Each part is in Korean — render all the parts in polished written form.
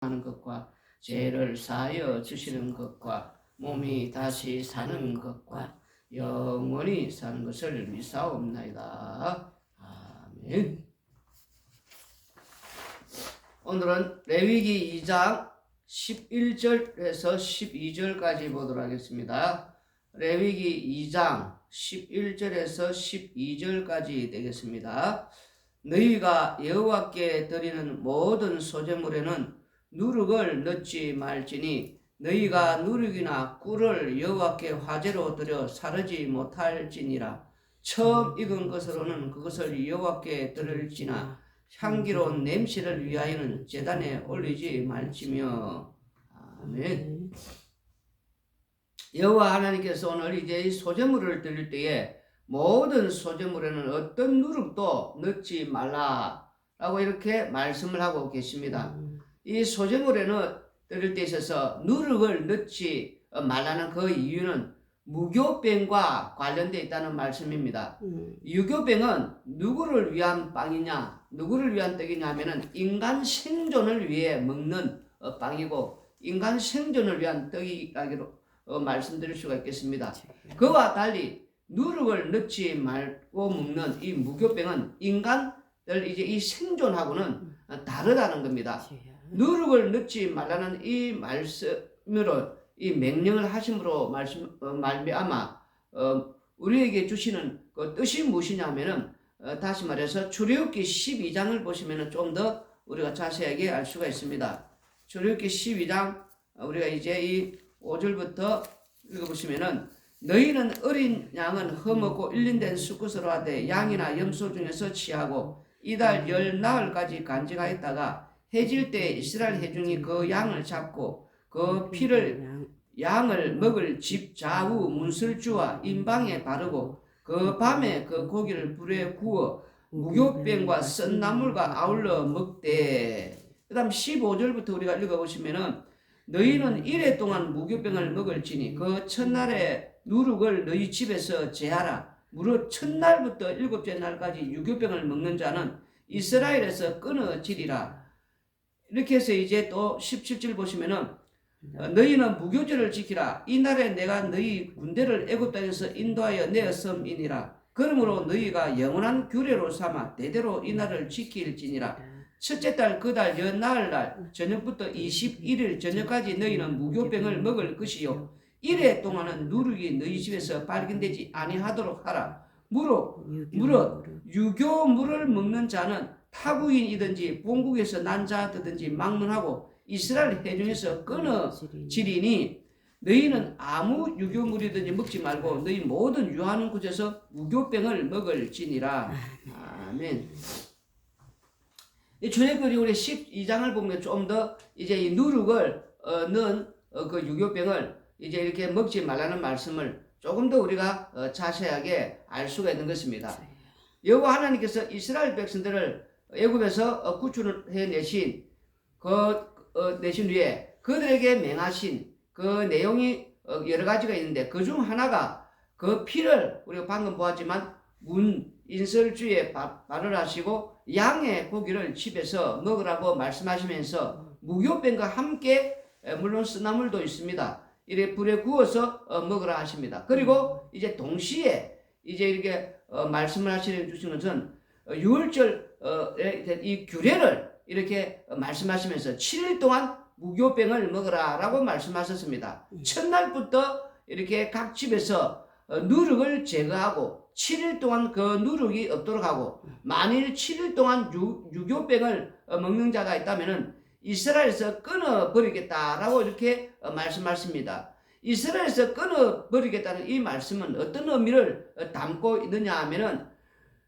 하는 것과 죄를 사하여 주시는 것과 몸이 다시 사는 것과 영원히 사는 것을 믿사옵나이다. 아멘. 오늘은 레위기 2장 11절에서 12절까지 보도록 하겠습니다. 레위기 2장 11절에서 12절까지 되겠습니다. 너희가 여호와께 드리는 모든 소제물에는 누룩을 넣지 말지니 너희가 누룩이나 꿀을 여호와께 화제로 드려 사르지 못할지니라. 처음 익은 것으로는 그것을 여호와께 드릴지나 향기로운 냄새를 위하여는 제단에 올리지 말지며. 아멘. 여호와 하나님께서 오늘 이제 이 소제물을 드릴 때에 모든 소제물에는 어떤 누룩도 넣지 말라라고 이렇게 말씀을 하고 계십니다. 이 소제물에는 드릴 때 있어서 누룩을 넣지 말라는 그 이유는 무교병과 관련되어 있다는 말씀입니다. 유교병은 누구를 위한 빵이냐, 누구를 위한 떡이냐 하면은 인간 생존을 위해 먹는 빵이고 인간 생존을 위한 떡이라고 말씀드릴 수가 있겠습니다. 그와 달리 누룩을 넣지 말고 먹는 이 무교병은 인간들 이제 이 생존하고는 다르다는 겁니다. 누룩을 넣지 말라는 이 말씀으로 이 명령을 하심으로 말미암아 우리에게 주시는 그 뜻이 무엇이냐면은 다시 말해서 출애굽기 12장을 보시면은 좀 더 우리가 자세하게 알 수가 있습니다. 출애굽기 12장 우리가 이제 이 5절부터 읽어보시면은 너희는 어린 양은 흠없고 1년 된 수컷으로 하되 양이나 염소 중에서 취하고 이달 10나흘까지 간직하였다가 해질 때 이스라엘 회중이 그 양을 잡고 그 피를 양을 먹을 집 좌우 문설주와 임방에 바르고 그 밤에 그 고기를 불에 구워 무교병과 쓴 나물과 아울러 먹되. 그 다음 15절부터 우리가 읽어보시면은 너희는 이래 동안 무교병을 먹을지니 그 첫날에 누룩을 너희 집에서 제하라. 무릇 첫날부터 일곱째 날까지 유교병을 먹는 자는 이스라엘에서 끊어지리라. 이렇게 해서 이제 또 17절 보시면은 너희는 무교절을 지키라. 이날에 내가 너희 군대를 애굽 땅에서 인도하여 내었음이니라. 그러므로 너희가 영원한 규례로 삼아 대대로 이 날을 지킬지니라. 첫째 달 그 달 연나흘날 저녁부터 21일 저녁까지 너희는 무교병을 먹을 것이요 이래 동안은 누룩이 너희 집에서 발견되지 아니하도록 하라. 무릇 유교물을 먹는 자는 타국인이든지 본국에서 난 자든지 막론하고 이스라엘 회중에서 끊어지리니 너희는 아무 유교물이든지 먹지 말고 너희 모든 유하는 곳에서 무교병을 먹을지니라. 아멘. 이 출애굽기 우리 12장을 보면 좀 더 이제 이 누룩을 넣은 그 유교병을 이제 이렇게 먹지 말라는 말씀을 조금 더 우리가 자세하게 알 수가 있는 것입니다. 여호와 하나님께서 이스라엘 백성들을 애굽에서 구출해 내신 내신 후에 그들에게 맹하신 그 내용이 여러 가지가 있는데 그 중 하나가 그 피를 우리가 방금 보았지만 인설주에 발을 하시고 양의 고기를 집에서 먹으라고 말씀하시면서 무교병과 함께 물론 쓰나물도 있습니다. 이렇게 불에 구워서 먹으라 하십니다. 그리고 이제 동시에 이제 이렇게 말씀을 주신 것은 유월절 이 규례를 이렇게 말씀하시면서 7일 동안 무교병을 먹으라라고 말씀하셨습니다. 첫날부터 이렇게 각 집에서 누룩을 제거하고 7일 동안 그 누룩이 없도록 하고 만일 7일 동안 유교병을 먹는 자가 있다면은 이스라엘에서 끊어버리겠다라고 이렇게 말씀하십니다. 이스라엘에서 끊어버리겠다는 이 말씀은 어떤 의미를 담고 있느냐 하면은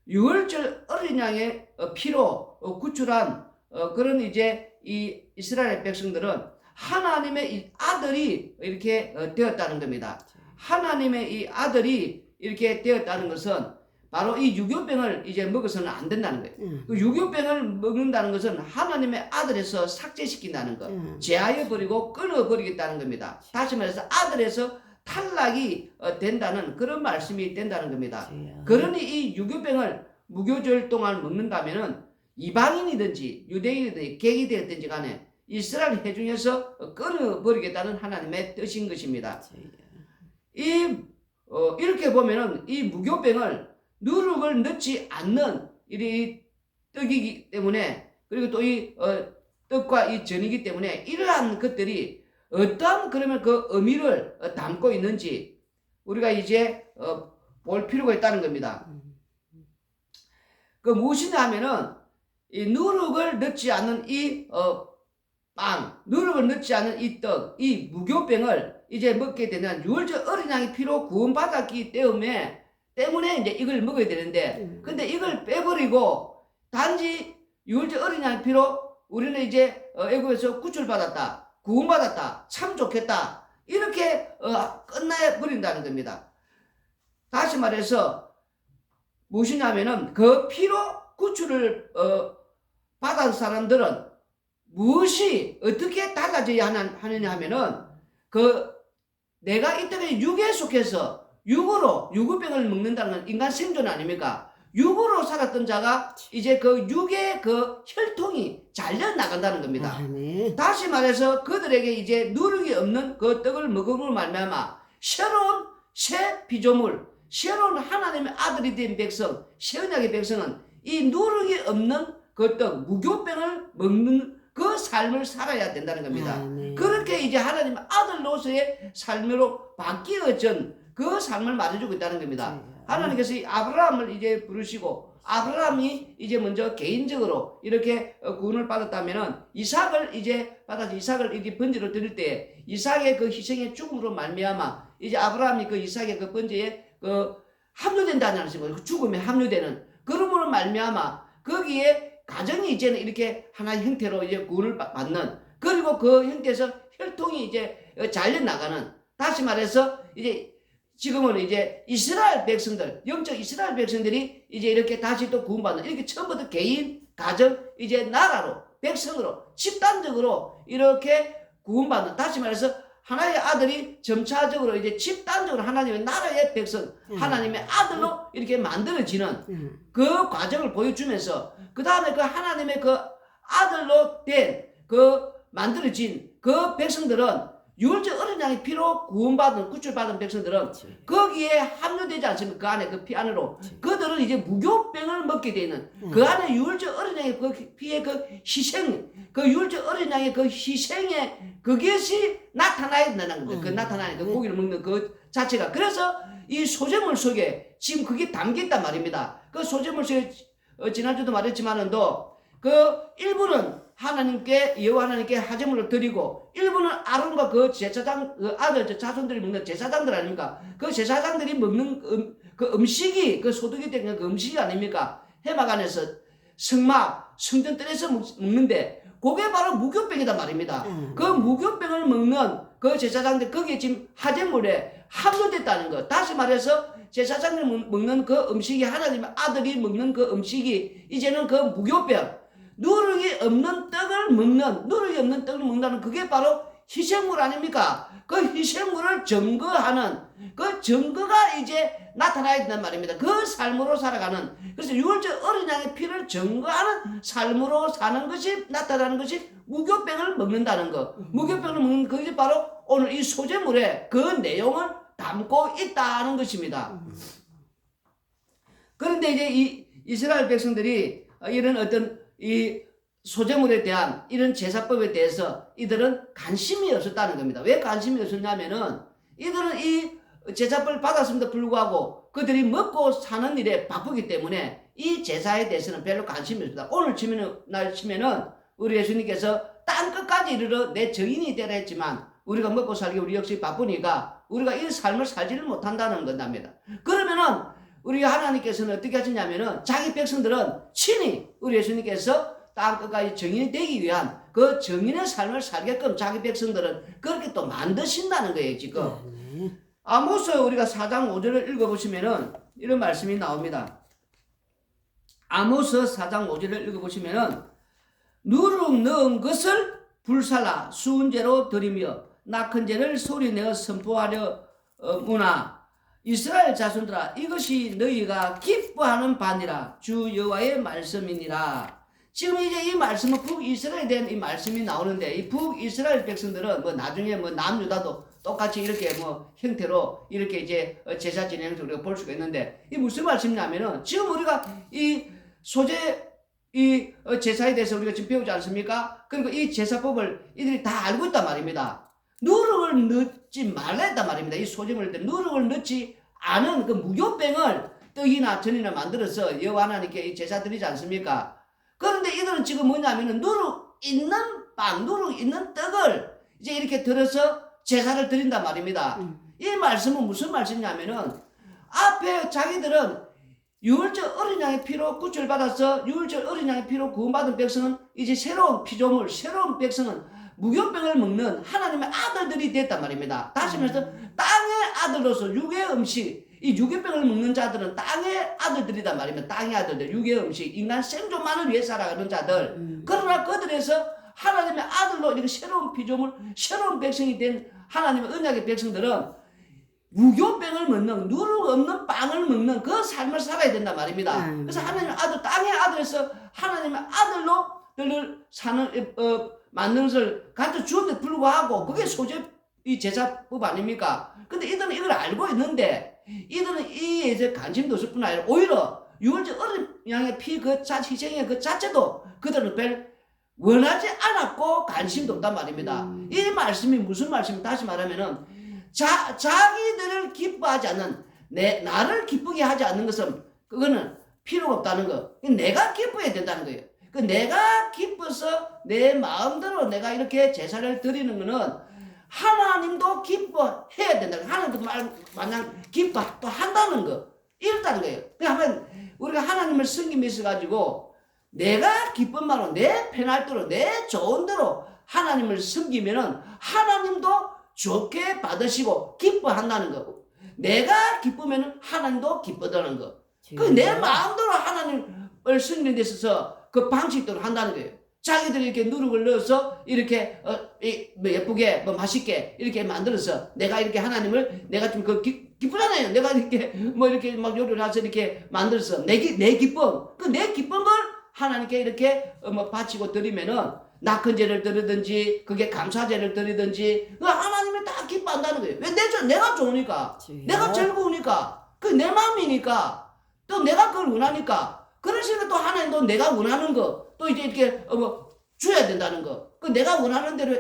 유월절 어린 양의 피로 구출한 그런 이제 이 이스라엘 백성들은 하나님의 이 아들이 이렇게 되었다는 겁니다. 하나님의 이 아들이 이렇게 되었다는 것은 바로 이 유교병을 이제 먹어서는 안 된다는 거예요. 그 유교병을 먹는다는 것은 하나님의 아들에서 삭제시킨다는 것, 제하여 버리고 끊어버리겠다는 겁니다. 다시 말해서 아들에서 탈락이 된다는 그런 말씀이 된다는 겁니다. 그러니 이 유교병을 무교절 동안 먹는다면은 이방인이든지 유대인이든지 객이 되었든지 간에 이스라엘 회중에서 끊어버리겠다는 하나님의 뜻인 것입니다. 이렇게 보면은 이 무교병을 누룩을 넣지 않는 이 떡이기 때문에, 그리고 또 이 떡과 이 전이기 때문에 이러한 것들이 어떠한 그러면 그 의미를 담고 있는지 우리가 이제 볼 필요가 있다는 겁니다. 그 무엇이냐 하면은 이 누룩을 넣지 않는 이 누룩을 넣지 않은 이 떡, 이 무교병을 이제 먹게 되는 유월절 어린 양의 피로 구원받았기 때문에 이제 이걸 먹어야 되는데, 근데 이걸 빼버리고 단지 유월절 어린 양의 피로 우리는 이제 애굽에서 구출받았다, 구원받았다, 참 좋겠다, 이렇게 끝나버린다는 겁니다. 다시 말해서 무엇이냐면은 그 피로 구출을 받은 사람들은 무엇이 어떻게 달라져야 하느냐 하면은 내가 이 땅에 육에 속해서 유구병을 먹는다는 건 인간 생존 아닙니까? 육으로 살았던 자가 이제 그 육의 그 혈통이 잘려 나간다는 겁니다. 다시 말해서 그들에게 이제 누룩이 없는 그 떡을 먹음으로 말미암아 새로운 새 피조물, 새로운 하나님의 아들이 된 백성, 새 언약의 백성은 이 누룩이 없는 그 떡, 무교병을 먹는 그 삶을 살아야 된다는 겁니다. 그렇게 이제 하나님의 아들로서의 삶으로 바뀌어진 그 삶을 말해주고 있다는 겁니다. 하나님께서 이 아브라함을 이제 부르시고 아브라함이 이제 먼저 개인적으로 이렇게 구원을 받았다면은 이삭을 이제 받아서 이삭을 이제 번제로 드릴 때 이삭의 그 희생의 죽음으로 말미암아 이제 아브라함이 그 이삭의 그 번제에 합류된다는 것입니다. 그 죽음에 합류되는 그러므로 말미암아 거기에 가정이 이제는 이렇게 하나의 형태로 이제 구원을 받는, 그리고 그 형태에서 혈통이 이제 잘려 나가는, 다시 말해서 이제 지금은 이제 이스라엘 백성들, 영적 이스라엘 백성들이 이제 이렇게 다시 또 구원받는, 이렇게 처음부터 개인, 가정, 이제 나라로, 백성으로, 집단적으로 이렇게 구원받는, 다시 말해서 하나의 아들이 점차적으로 이제 집단적으로 하나님의 나라의 백성, 하나님의 아들로 이렇게 만들어지는 그 과정을 보여주면서, 그 다음에 그 하나님의 그 아들로 된 만들어진 그 백성들은 유월절 어린 양의 피로 구원받은, 구출받은 백성들은 거기에 합류되지 않습니까? 그 안에 그 피 안으로. 그들은 이제 무교병을 먹게 되는 그 안에 유월절 어린 양의 그 피의 그 희생, 그 유월절 어린 양의 그 희생의 그것이 나타나야 된다는 겁니다. 그 나타나는 그 고기를 먹는 그 자체가. 그래서 이 소재물 속에 지금 그게 담겨 있단 말입니다. 그 소재물 속에 지난주도 말했지만은도 그 일부는 하나님께 여호와 하나님께 화제물을 드리고 일부는 아론과 그 제사장 그 아들 자손들이 먹는 제사장들 아닙니까? 그 제사장들이 먹는 그 음식이 그 소득이 된 그 음식이 아닙니까? 해막 안에서 성막 성전 뜰에서 먹는데 그게 바로 무교병이단 말입니다. 그 무교병을 먹는 그 제사장들 거기에 지금 화제물에 합류됐다는 것. 다시 말해서 제사장들이 먹는 그 음식이 하나님의 아들이 먹는 그 음식이 이제는 그 무교병, 누룩이 없는 떡을 먹는다는 그게 바로 희생물 아닙니까? 그 희생물을 증거하는 그 증거가 이제 나타나야 된단 말입니다. 그 삶으로 살아가는, 그래서 유월절 어린 양의 피를 증거하는 삶으로 사는 것이 나타나는 것이 무교병을 먹는다는 것. 무교병을 먹는 것이 바로 오늘 이 소재물에 그 내용을 담고 있다는 것입니다. 그런데 이제 이 이스라엘 백성들이 이런 어떤 이 소재물에 대한 이런 제사법에 대해서 이들은 관심이 없었다는 겁니다. 왜 관심이 없었냐면은 이들은 이 제사법을 받았음에도 불구하고 그들이 먹고 사는 일에 바쁘기 때문에 이 제사에 대해서는 별로 관심이 없습니다. 오늘 날 치면은 우리 예수님께서 땅 끝까지 이르러 내 증인이 되라 했지만 우리가 먹고 살기 우리 역시 바쁘니까 우리가 이 삶을 살지를 못한다는 겁니다. 그러면은 우리 하나님께서는 어떻게 하셨냐면은 자기 백성들은 친히 우리 예수님께서 땅 끝까지 정인이 되기 위한 그 정인의 삶을 살게끔 자기 백성들은 그렇게 또 만드신다는 거예요, 지금. 아모스 우리가 4장 5절을 읽어보시면은 이런 말씀이 나옵니다. 아모스 4장 5절을 읽어보시면은 누룩 넣은 것을 불살라 수은제로 드리며 낙헌 죄를 소리내어 선포하려 무나 이스라엘 자손들아 이것이 너희가 기뻐하는 바니라 주 여호와의 말씀이니라. 지금 이제 이 말씀은 북이스라엘에 대한 이 말씀이 나오는데 이 북이스라엘 백성들은 뭐 나중에 뭐 남유다도 똑같이 이렇게 뭐 형태로 이렇게 이제 제사 진행을 우리가 볼 수가 있는데 이 무슨 말씀이냐면은 지금 우리가 이 소재 이 제사에 대해서 우리가 지금 배우지 않습니까? 그리고 이 제사법을 이들이 다 알고 있단 말입니다. 누룩을 넣지 말라 했단 말입니다. 이 소재물을 누룩을 넣지 않은 그 무교병을 떡이나 전이나 만들어서 여호와 하나님께 이 제사 드리지 않습니까? 그런데 이들은 지금 뭐냐면은 누룩 있는 빵, 누룩 있는 떡을 이제 이렇게 들어서 제사를 드린단 말입니다. 이 말씀은 무슨 말씀이냐면은 앞에 자기들은 유월절 어린 양의 피로 구출받아서 유월절 어린 양의 피로 구원받은 백성은 이제 새로운 피조물, 새로운 백성은 무교병을 먹는 하나님의 아들들이 됐단 말입니다. 다시 말해서 땅의 아들로서 육의 음식, 이 유교병을 먹는 자들은 땅의 아들들이단 말입니다. 땅의 아들들, 육의 음식, 인간 생존만을 위해 살아가는 자들. 그러나 그들에서 하나님의 아들로 이렇게 새로운 피조물, 새로운 백성이 된 하나님의 언약의 백성들은 무교병을 먹는, 누룩 없는 빵을 먹는 그 삶을 살아야 된단 말입니다. 그래서 하나님의 아들, 땅의 아들에서 하나님의 아들로 들을 사는, 만드는 것을 가르쳐 주었는데 불구하고 그게 소재, 이 제사법 아닙니까? 근데 이들은 이걸 알고 있는데 이들은 이에 이제 관심도 없을 뿐 아니라 오히려 유월절 어린 양의 피 그 희생의 그 자체도 그들은 별 원하지 않았고 관심도 없단 말입니다. 이 말씀이 무슨 말씀이 다시 말하면은 자기들을 기뻐하지 않는 나를 기쁘게 하지 않는 것은 그거는 필요가 없다는 거. 내가 기뻐해야 된다는 거예요. 그 내가 기뻐서 내 마음대로 내가 이렇게 제사를 드리는 거는 하나님도 기뻐해야 된다. 하나님도 마냥 기뻐한다는 거. 이렇다는 거예요. 그러면 우리가 하나님을 섬김에 있어가지고 내가 기쁜 말로 내 편할 대로 내 좋은 대로 하나님을 섬기면은 하나님도 좋게 받으시고 기뻐한다는 거. 내가 기쁘면은 하나님도 기뻐하는 거. 그 내 마음대로 하나님을 섬기는 데 있어서 그 방식대로 한다는 거예요. 자기들이 이렇게 누룩을 넣어서 이렇게 예쁘게 뭐 맛있게 이렇게 만들어서 내가 이렇게 하나님을 내가 좀 그 기쁘잖아요. 내가 이렇게 뭐 이렇게 막 요리를 해서 이렇게 만들어서 내 기쁨 그 내 기쁜 걸 하나님께 이렇게 뭐 바치고 드리면은 낙헌제를 드리든지 그게 감사제를 드리든지 그 하나님이 다 기뻐한다는 거예요. 왜 내가 좋으니까 내가 즐거우니까 그 내 마음이니까 또 내가 그걸 원하니까 그러시니까 또 하나님도 내가 원하는 거 또 이제 이렇게 뭐 줘야 된다는 거. 그 내가 원하는 대로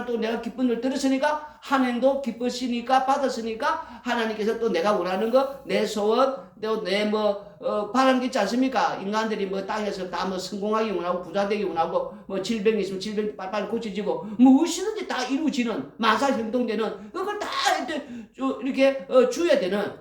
또 내가 기쁜 걸 들었으니까 하나님도 기쁘시니까 받았으니까 하나님께서 또 내가 원하는 거 내 소원 또 내 뭐 바라는 게 있지 않습니까? 인간들이 뭐 땅에서 다 뭐 성공하기 원하고 부자 되기 원하고 뭐 질병이 있으면 질병 빨리 고쳐지고 무엇이든지 다 이루어지는 만사 형통되는 그걸 다 이렇게 줘야 되는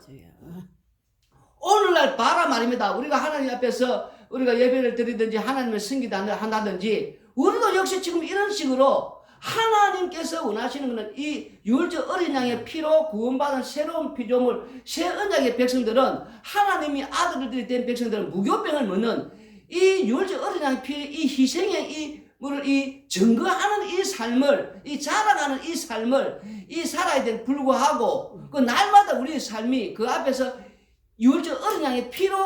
오늘날 봐라 말입니다. 우리가 하나님 앞에서 우리가 예배를 드리든지 하나님을 섬기한다든지 우리도 역시 지금 이런 식으로 하나님께서 원하시는 것은 이 유월절 어린 양의 피로 구원받은 새로운 피조물 새 언약의 백성들은 하나님이 아들들이 된 백성들은 무교병을 먹는 이 유월절 어린 양의 피 이 희생의 이 증거하는 이 삶을 이 자라가는 이 삶을 이 살아야 될 불구하고 그 날마다 우리의 삶이 그 앞에서 유월절 어린 양의 피로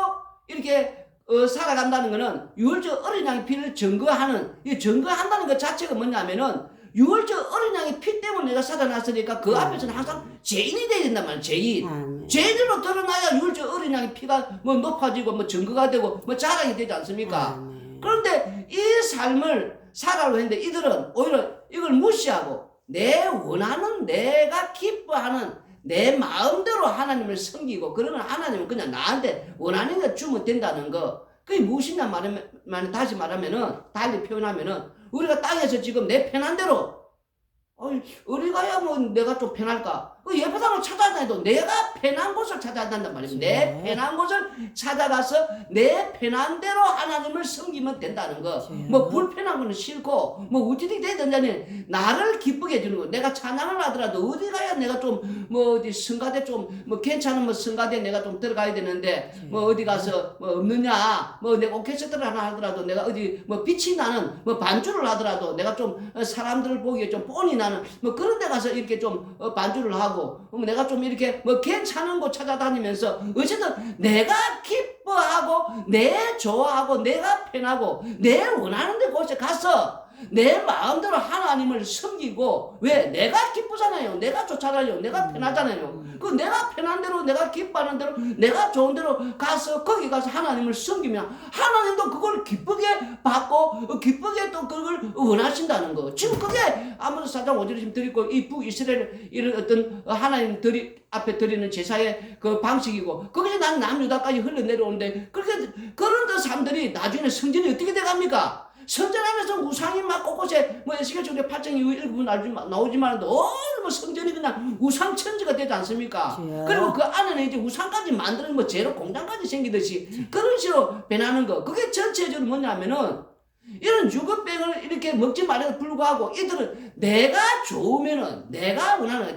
이렇게 살아간다는 것은 유월절 어린 양의 피를 증거하는 이 증거한다는 것 자체가 뭐냐면은 유월절 어린 양의 피 때문에 내가 살아났으니까 그 앞에서는 항상 죄인이 돼야 된단 말이야. 죄인. 죄인으로 드러나야 유월절 어린 양의 피가 뭐 높아지고 뭐 증거가 되고 뭐 자랑이 되지 않습니까? 그런데 이 삶을 살아로 했는데 이들은 오히려 이걸 무시하고 내 원하는 내가 기뻐하는 내 마음대로 하나님을 섬기고 그러면 하나님은 그냥 나한테 원하는 거 주면 된다는 거. 그게 무엇이냐 말하면 다시 말하면은 달리 표현하면은 우리가 땅에서 지금 내 편한 대로 어디 가야 뭐 내가 좀 편할까? 그 예배당을 찾아다녀도 내가 편한 곳을 찾아야 된단 말입니다. 내 편한 곳을 찾아가서 내 편한 대로 하나님을 섬기면 된다는 거. 뭐 불편한 거는 싫고 뭐 어떻게 돼야 된다니 나를 기쁘게 해주는 거. 내가 찬양을 하더라도 어디 가야 내가 좀 뭐 어디 성가대 좀 뭐 괜찮은 뭐 성가대 내가 좀 들어가야 되는데 뭐 어디 가서 뭐 없느냐 뭐 내가 오케스트라 하나 하더라도 내가 어디 뭐 빛이 나는 뭐 반주를 하더라도 내가 좀 사람들을 보기에 좀 뻔히 나는 뭐 그런 데 가서 이렇게 좀 반주를 하고 내가 좀 이렇게 뭐 괜찮은 곳 찾아다니면서 어쨌든 내가 기뻐하고 내 좋아하고 내가 편하고 내 원하는 데 곳에 가서 내 마음대로 하나님을 섬기고 왜? 내가 기쁘잖아요. 내가 좋잖아요. 내가 편하잖아요. 그 내가 편한 대로 내가 기뻐하는 대로 내가 좋은 대로 가서 거기 가서 하나님을 섬기면 하나님도 그걸 기쁘게 받고 기쁘게 또 그걸 원하신다는 거. 지금 그게 아모스 4장 5절에 지금 드리고 이 북이스라엘 이런 어떤 하나님 앞에 드리는 제사의 그 방식이고 거기서 난 남유다까지 흘러내려오는데 그렇게 그런 사람들이 나중에 성전이 어떻게 돼갑니까? 성전 안에서 우상이 막 곳곳에 뭐 에스겔 쪽에 8장 이후 일부분 나오지만 뭐 성전이 그냥 우상 천지가 되지 않습니까? 그리고 그 안에는 이제 우상까지 만드는 뭐 재료 공장까지 생기듯이 그런 식으로 변하는 거. 그게 전체적으로 뭐냐면은 이런 유급병을 이렇게 먹지 말아도 불구하고 이들은 내가 좋으면은 내가 원하는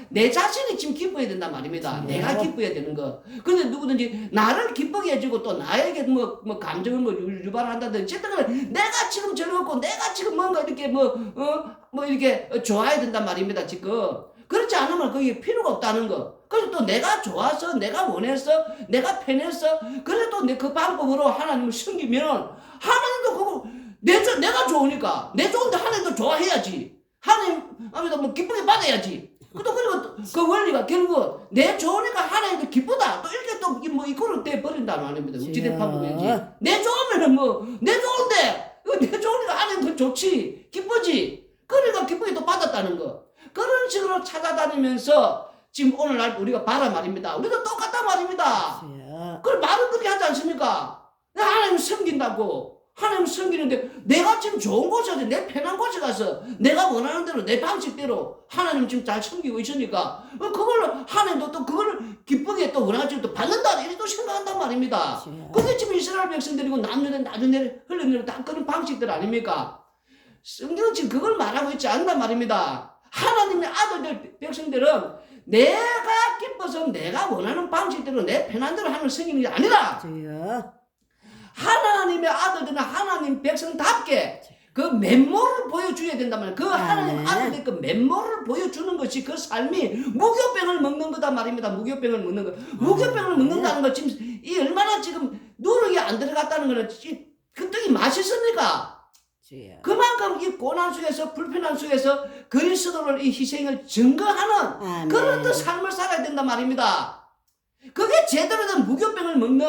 내 자신이 지금 기뻐야 된단 말입니다. 내가 기뻐야 되는 거. 근데 누구든지 나를 기쁘게 해주고 또 나에게 뭐 감정을 뭐 유발한다든지 어쨌든 내가 지금 즐겁고 내가 지금 뭔가 이렇게 이렇게 좋아야 된단 말입니다. 지금. 그렇지 않으면 그게 필요가 없다는 거. 그래서 또 내가 좋아서 내가 원해서 내가 편해서 그래서 또 그 방법으로 하나님을 섬기면 하나님도 그거 내가 좋으니까 내 좋은데 하나님도 좋아해야지. 하나님 아무래도 뭐 기쁘게 받아야지. 또 그리고 그 원리가 결국 내 좋으니까 하나님도 기쁘다. 또 이렇게 또 뭐 이거로 돼 버린다는 말입니다. 우찌된 방법이지. 내 좋으면은 내 좋은데 내 좋으니까 하나님도 좋지 기쁘지. 그러니까 기쁘게 또 받았다는 거. 그런 식으로 찾아다니면서 지금 오늘날 우리가 봐라 말입니다. 우리도 똑같단 말입니다. 그걸 말은 그렇게 하지 않습니까? 하나님 섬긴다고. 하나님 섬기는데 내가 지금 좋은 곳에 내 편한 곳에 가서 내가 원하는 대로 내 방식대로 하나님 지금 잘 섬기고 있으니까 그걸로 하나님도 또 그걸 기쁘게 또 원하지 또 받는다 이렇게 또 생각한단 말입니다. 그게 지금 이스라엘 백성들이고 남유대 나중에 흘러내려 다 그런 방식들 아닙니까? 성경은 지금 그걸 말하고 있지 않단 말입니다. 하나님의 아들들 백성들은 내가 기뻐서 내가 원하는 방식대로 내 편한 대로 하나님을 섬기는 게 아니라 하나님의 아들들은 하나님 백성답게 그 면모를 보여줘야 된단 말이에요. 그 하나님 아들들 그 면모를 보여주는 것이 그 삶이 무교병을 먹는 거다 말입니다. 무교병을 먹는 거. 무교병을 먹는다는 거 지금 이 얼마나 지금 누룩이 안 들어갔다는 거는 그 떡이 맛있습니까? 그만큼 이 고난 속에서 불편한 속에서 그리스도를 이 희생을 증거하는 그런 또 삶을 살아야 된단 말입니다. 그게 제대로 된 무교병을 먹는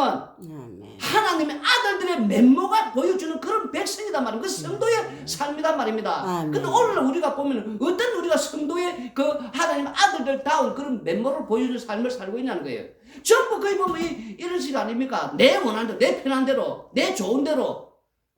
하나님의 아들들의 면모가 보여주는 그런 백성이단 말이에요. 그 성도의 삶이단 말입니다. 근데 오늘 우리가 보면 어떤 우리가 성도의 그 하나님 아들들다운 그런 면모를 보여주는 삶을 살고 있냐는 거예요. 전부 거의 보면 이런 식 아닙니까? 내 원하는 대로, 내 편한 대로, 내 좋은 대로.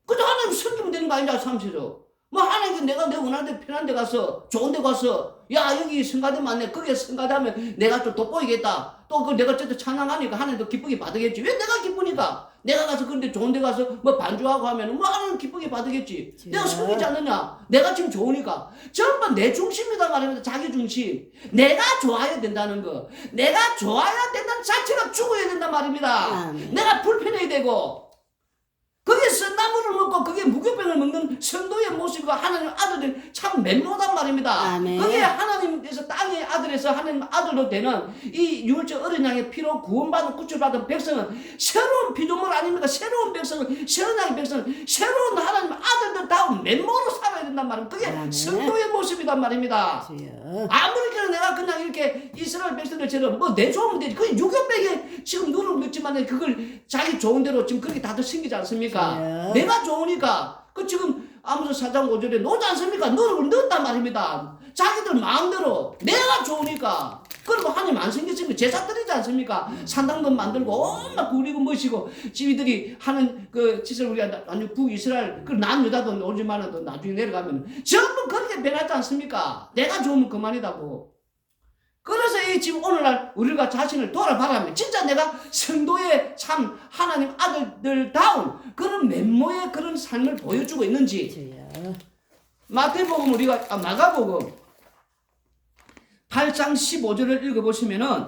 그저 하나님 섬기면 되는 거 아니냐, 삼시로. 뭐 하나님 내가 내 원하는 데 편한 데 가서 좋은 데 가서 야 여기 성가대 많네. 거기에 성가대하면 내가 좀 돋보이겠다. 또 그 내가 저도 찬양하니까 하나님도 기쁘게 받으겠지. 왜 내가 기쁘니까? 내가 가서 그런데 좋은 데 가서 뭐 반주하고 하면 뭐 하나님 기쁘게 받으겠지. 내가 섬기지 않느냐? 내가 지금 좋으니까. 전부 내 중심이다 말입니다. 자기 중심. 내가 좋아야 된다는 거. 내가 좋아야 된다는 자체가 죽어야 된단 말입니다. 내가 불편해야 되고 그게 쓴나물을 먹고 그게 무교병을 먹는 성도의 모습과 하나님 아들들 참 맹모단 말입니다. 그게 하나님께서 땅의 아들에서 하나님 아들로 되는 이 유월절 어린 양의 피로 구원받은 구출받은 백성은 새로운 피조물 아닙니까? 새로운 백성은 새로운 양의 백성은 새로운 하나님 아들들다운 맹모로 살아야 된단 말입니다. 그게 성도의 모습이단 말입니다. 아무리 그래 내가 그냥 이렇게 이스라엘 백성들처럼 뭐 내 좋으면 되지. 그 유교병에 지금 누룩 넣지만 그걸 자기 좋은 대로 지금 그렇게 다들 생기지 않습니까? 내가 좋으니까 그 지금 아모스 4장 5절에 놓지 않습니까? 누룩을 넣었단 말입니다. 자기들 마음대로 내가 좋으니까. 그리고 하나님 안 생겼으니까 제사 드리지 않습니까? 산당도 만들고 온갖 구리고 멋이고 지휘들이 하는 그 짓을 우리가 아주 북이스라엘 그 남유다도 오지만은 또 나중에 내려가면 전부 그렇게 변하지 않습니까? 내가 좋으면 그만이다고. 그래서 이 지금 오늘날 우리가 자신을 돌아봐라면 진짜 내가 성도의 참 하나님 아들들다운 그런 면모의 그런 삶을 보여주고 있는지. 마태복음 우리가 마가복음 8장 15절을 읽어보시면은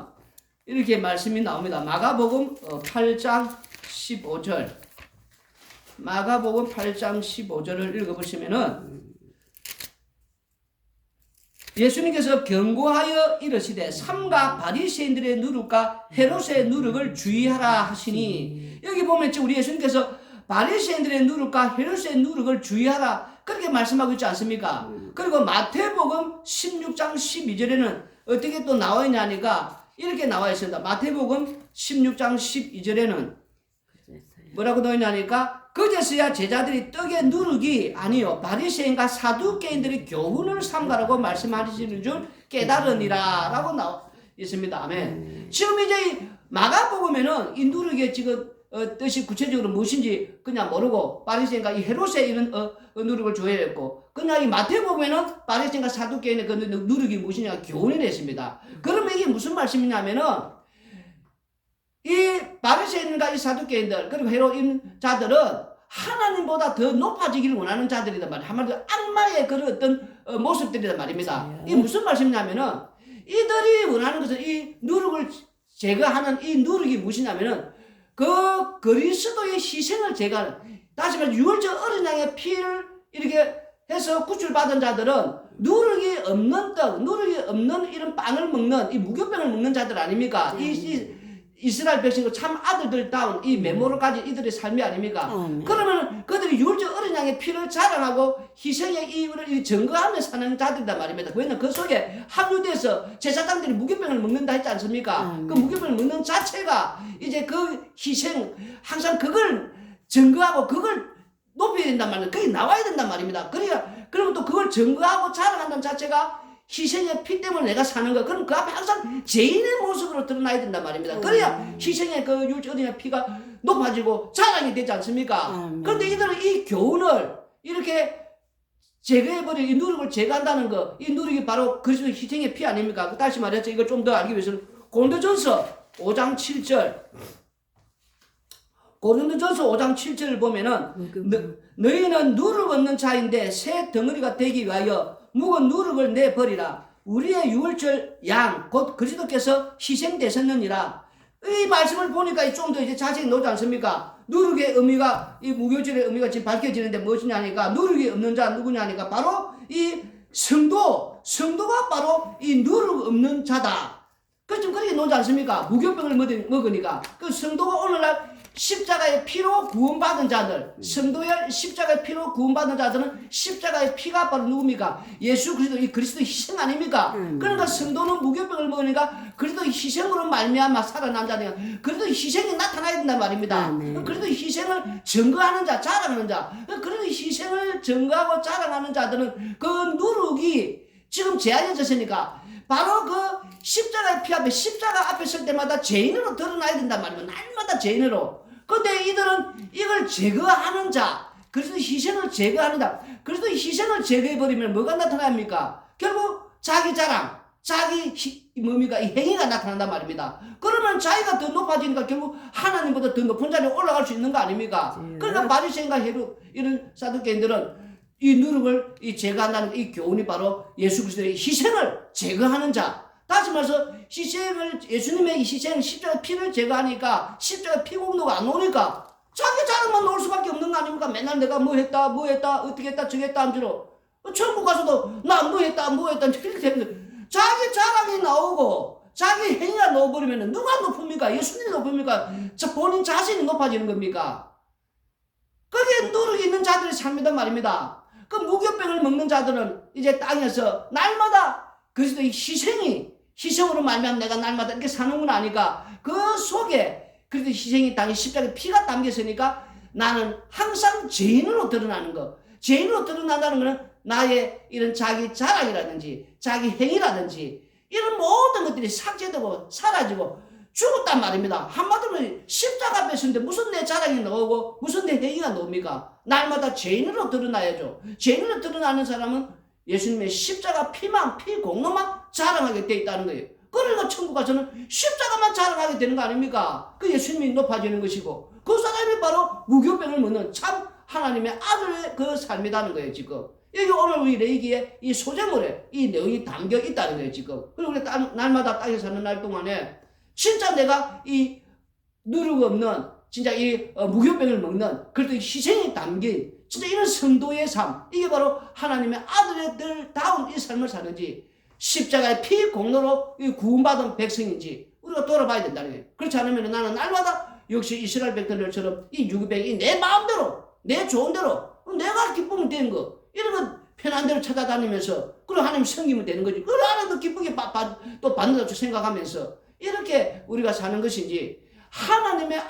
이렇게 말씀이 나옵니다. 마가복음 8장 15절. 마가복음 8장 15절을 읽어보시면은 예수님께서 경고하여 이르시되 삼가 바리새인들의 누룩과 헤롯의 누룩을 주의하라 하시니, 여기 보면 우리 예수님께서 바리새인들의 누룩과 헤롯의 누룩을 주의하라 그렇게 말씀하고 있지 않습니까? 그리고 마태복음 16장 12절에는 어떻게 또 나와 있냐니까 이렇게 나와 있습니다. 마태복음 16장 12절에는 뭐라고 나와 있냐니까 그제서야 제자들이 떡의 누룩이 아니요 바리새인과 사두개인들의 교훈을 삼가라고 말씀하시는 줄 깨달으니라 라고 나와 있습니다. 아멘. 지금 이제 마가복음에는 이 누룩의 지금 뜻이 구체적으로 무엇인지 그냥 모르고 바리새인과 이 헤롯의 이런 누룩을 조회했고, 그냥 이 마태복음에는 바리새인과 사두개인의 그 누룩이 무엇이냐 교훈이 됐습니다. 그러면 이게 무슨 말씀이냐면은 이 바리새인과 이 사두개인들 그리고 헤롯인 자들은 하나님보다 더 높아지기를 원하는 자들이란 말이에요. 한마디로 악마의 그런 어떤 모습들이란 말입니다. 이게 무슨 말씀이냐면은 이들이 원하는 것은 이 누룩을 제거하는 이 누룩이 무엇이냐면은 그 그리스도의 희생을 제거하는, 다시 말해 유월절 어린 양의 피를 이렇게 해서 구출받은 자들은 누룩이 없는 떡, 누룩이 없는 이런 빵을 먹는 이 무교병을 먹는 자들 아닙니까? 이 이스라엘 백성의 참 아들들다운 이 메모를 가진 이들의 삶이 아닙니까? 그러면 그들이 유월절 어린 양의 피를 자랑하고 희생의 이유를 증거하며 사는 자들이란 말입니다. 왜냐하면 그 속에 합류돼서 제사장들이 무교병을 먹는다 했지 않습니까? 그 무교병을 먹는 자체가 이제 그 희생, 항상 그걸 증거하고 그걸 높여야 된단 말이에요. 그게 나와야 된단 말입니다. 그러면 또 그걸 증거하고 자랑한다는 자체가 희생의 피 때문에 내가 사는 거, 그럼 그 앞에 항상 죄인의 모습으로 드러나야 된단 말입니다. 그래야 희생의 그 유월절의 피가 높아지고 자랑이 되지 않습니까? 그런데 이들은 이 교훈을 이렇게 제거해버리고 이 누룩을 제거한다는 거, 이 누룩이 바로 그리스도 희생의 피 아닙니까? 다시 말해서 이걸 좀 더 알기 위해서는 고린도전서 5장 7절 고린도전서 5장 7절을 보면은 너희는 누룩 없는 자인데 새 덩어리가 되기 위하여 묵은 누룩을 내버리라. 우리의 유월절 양 곧 그리스도께서 희생되셨느니라. 이 말씀을 보니까 좀 더 이제 자세히 나오지 않습니까? 누룩의 의미가, 이 무교절의 의미가 지금 밝혀지는데 무엇이냐니까 누룩이 없는 자 누구냐니까 바로 이 성도가 바로 이 누룩 없는 자다. 그 지금 그렇게 나오지 않습니까? 무교병을 먹으니까 그 성도가 오늘날 십자가의 피로 구원받은 자들, 성도의 십자가의 피로 구원받은 자들은 십자가의 피가 바로 누굽니까? 예수 그리스도, 이 그리스도의 희생 아닙니까? 그러니까 성도는 무교병을 먹으니까 그리스도의 희생으로 말미암아 살아난 자니까 그리스도의 희생이 나타나야 된단 말입니다. 그리스도의 희생을 증거하는 자, 자랑하는 자, 그리스도의 희생을 증거하고 자랑하는 자들은 그 누룩이 지금 제한해졌으니까 바로 그 십자가의 피 앞에, 십자가 앞에 설 때마다 죄인으로 드러나야 된단 말입니다. 날마다 죄인으로. 근데 이들은 이걸 제거하는 자, 그리스도 희생을 제거하는 자, 그리스도 희생을 제거해버리면 뭐가 나타납니까? 결국 자기 자랑, 뭡니까? 이 행위가 나타난단 말입니다. 그러면 자기가 더 높아지니까 결국 하나님보다 더 높은 자리에 올라갈 수 있는 거 아닙니까? 그러니까 바리새인과 헤롯, 이런 사두개인들은 이 누룩을 제거한다는 이 교훈이 바로 예수 그리스도의 희생을 제거하는 자. 다시 말해서 예수님의 희생, 십자가 피를 제거하니까 십자가 피 공로가 안 오니까 자기 자랑만 나올 수밖에 없는 거 아닙니까? 맨날 내가 뭐 했다, 어떻게 했다, 저기 했다 함주로 천국 가서도 나 뭐 했다, 이렇게 되면 자기 자랑이 나오고 자기 행위가 나와버리면 누가 높습니까? 예수님이 높습니까? 본인 자신이 높아지는 겁니까? 그게 누룩이 있는 자들의 삶이란 말입니다. 그 무교병을 먹는 자들은 이제 땅에서 날마다 그리스도의 희생으로 말미암아 내가 날마다 이렇게 사는 건 아니까 그 속에 그리스도의 희생이 당연히 십자가에 피가 담겼으니까 나는 항상 죄인으로 드러나는 거. 죄인으로 드러난다는 것은 나의 이런 자기 자랑이라든지 자기 행위라든지 이런 모든 것들이 삭제되고 사라지고 죽었단 말입니다. 한마디로 십자가 앞에 서는데 무슨 내 자랑이 나오고 무슨 내 행위가 나옵니까? 날마다 죄인으로 드러나야죠. 죄인으로 드러나는 사람은 예수님의 십자가 피 공로만 자랑하게 돼 있다는 거예요. 그러니까 천국 가서는 십자가만 자랑하게 되는 거 아닙니까? 그 예수님이 높아지는 것이고 그 사람이 바로 무교병을 먹는 참 하나님의 아들의 그 삶이라는 거예요. 지금 여기 오늘 우리 레이기에 이 소재물에 이 내용이 담겨 있다는 거예요. 지금 그리고 우리 날마다 땅에 사는 날 동안에 진짜 내가 이 누룩 없는 진짜 이 무교병을 먹는 그래도 희생이 담긴 진짜 이런 성도의 삶, 이게 바로 하나님의 아들들다운 이 삶을 사는지 십자가의 피 공로로 구원받은 백성인지 우리가 돌아봐야 된다는 거예요. 그렇지 않으면 나는 날마다 역시 이스라엘 백성들처럼 이 유교백이 내 마음대로 내 좋은 대로 내가 기쁘면 되는 거 이런 거 편한 대로 찾아다니면서 그리고 하나님 섬기면 되는 거지. 그걸 하나님도 기쁘게 또 받는다고 생각하면서 이렇게 우리가 사는 것인지 하나님의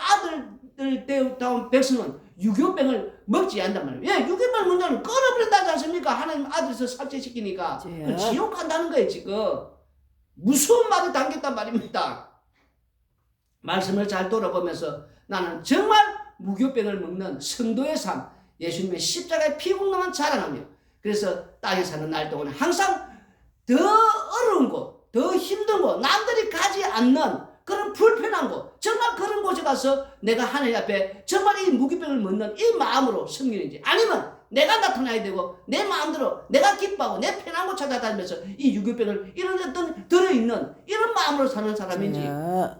아들다운 백성은 유교병을 먹지 않단 말이에요. 왜? 유교병을 먹으면 끊어버린다지 않습니까? 하나님 아들에서 삭제시키니까 지옥 간다는 거예요. 지금 무서운 말이 담겼단 말입니다. 말씀을 잘 돌아보면서 나는 정말 무교병을 먹는 성도의 삶, 예수님의 십자가의 피 공로만 자랑하며 그래서 땅에 사는 날 동안에 항상 더 어려운 곳, 더 힘든 곳, 남들이 가지 않는 그런 불편한 곳, 정말 그런 곳에 가서 내가 하나님 앞에 정말 이 무교병을 먹는 이 마음으로 섬기는지 아니면 내가 나타나야 되고 내 마음대로 내가 기뻐하고 내 편한 곳 찾아다니면서 이 유교병을 이런 어떤 들어있는 이런 마음으로 사는 사람인지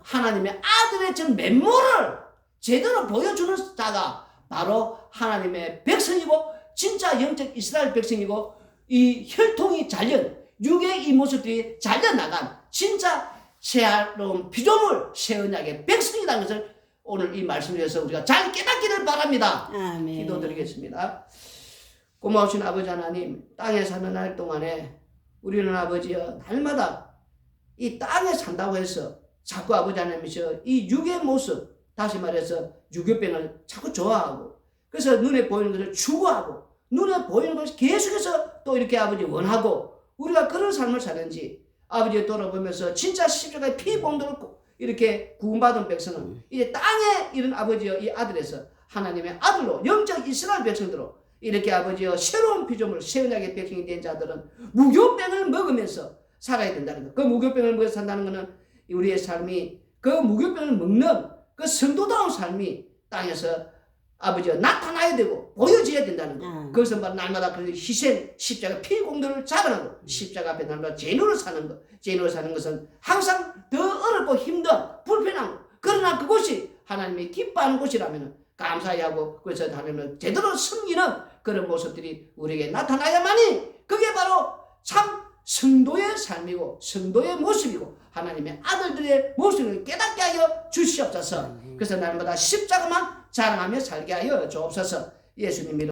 하나님의 아들의 전 면모를 제대로 보여주는 자가 바로 하나님의 백성이고 진짜 영적 이스라엘 백성이고 이 혈통이 잘려 육의 이 모습들이 잘려나간 진짜 새로운 피조물 새 언약의 백성이라는 것을 오늘 이 말씀에서 우리가 잘 깨닫기를 바랍니다. 아멘. 기도드리겠습니다. 고마우신 아버지 하나님, 땅에 사는 날 동안에 우리는 아버지여 날마다 이 땅에 산다고 해서 자꾸 아버지 하나님이셔 이 육의 모습, 다시 말해서 유교병을 자꾸 좋아하고 그래서 눈에 보이는 것을 추구하고 눈에 보이는 것을 계속해서 또 이렇게 아버지 원하고 우리가 그런 삶을 사는지 아버지 돌아보면서 진짜 십자가의 피 공도를 이렇게 구원받은 백성은 이제 땅에 이런 아버지여 이 아들에서 하나님의 아들로 영적 이스라엘 백성들로 이렇게 아버지여 새로운 피조물 새 언약의 백성이 된 자들은 무교병을 먹으면서 살아야 된다는 것. 그 무교병을 먹어서 산다는 것은 우리의 삶이 그 무교병을 먹는 그 성도다운 삶이 땅에서 아버지가 나타나야 되고 보여져야 된다는 것. 그것은 바로 날마다 그 희생, 십자가 피 공도를 자랑하고 십자가 앞에 날마다 제노로 사는 것. 제노로 사는 것은 항상 더 어렵고 힘든 불편한 것. 그러나 그곳이 하나님이 기뻐하는 곳이라면 감사히 하고 그래서 하나님을 제대로 섬기는 그런 모습들이 우리에게 나타나야만이 그게 바로 참 성도의 삶이고 성도의 모습이고 하나님의 아들들의 모습을 깨닫게 하여 주시옵소서. 그래서 날마다 십자가만 자랑하며 살게 하여 주옵소서. 예수님 이름